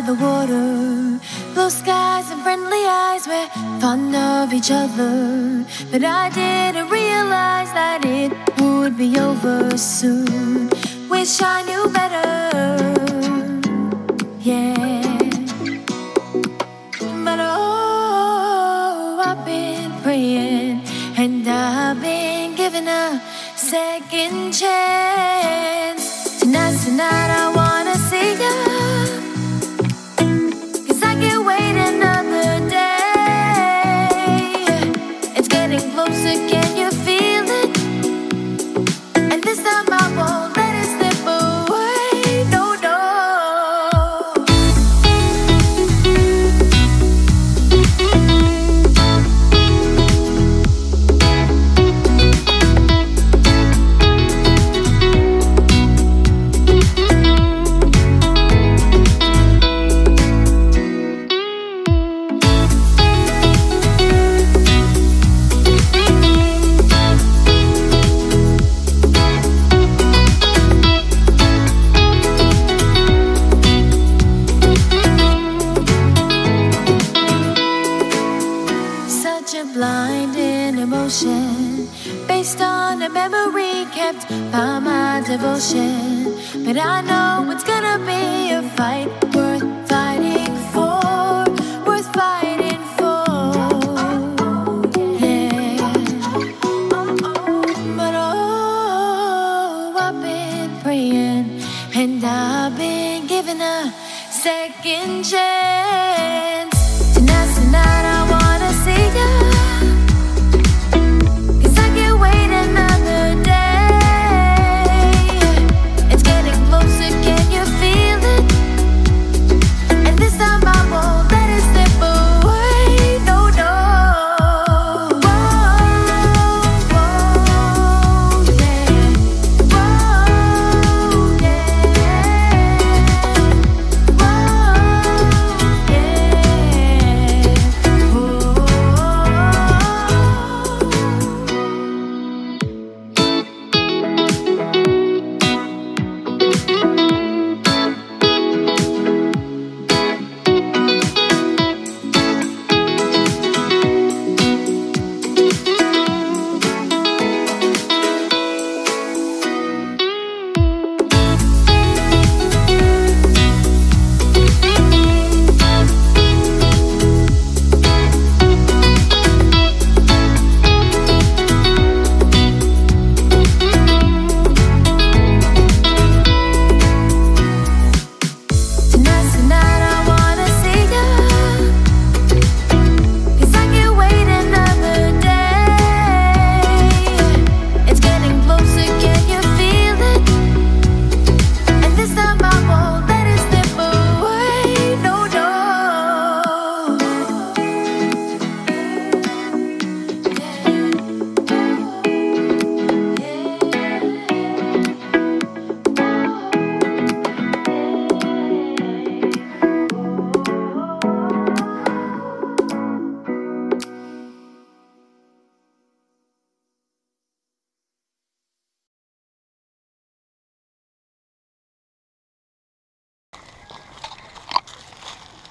the water, blue skies and friendly eyes, we're fond of each other. But I didn't realize that it would be over soon. Wish I knew better, yeah. But oh, I've been praying, and I've been given a second chance. Tonight I wanna see ya, 'cause I can't wait another day. It's getting closer, can you feel it? And this time I won't let it slip away, no, no. Blinding emotion based on a memory kept by my devotion. But I know it's gonna be a fight worth fighting for, worth fighting for, yeah. But oh, I've been praying, and I've been given a second chance. Tonight I wanna see ya,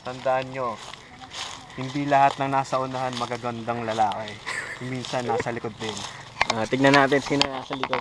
tandaan nyo, hindi lahat ng nasa unahan magagandang lalaki. Minsan nasa likod din. Tignan natin sino nasa likod.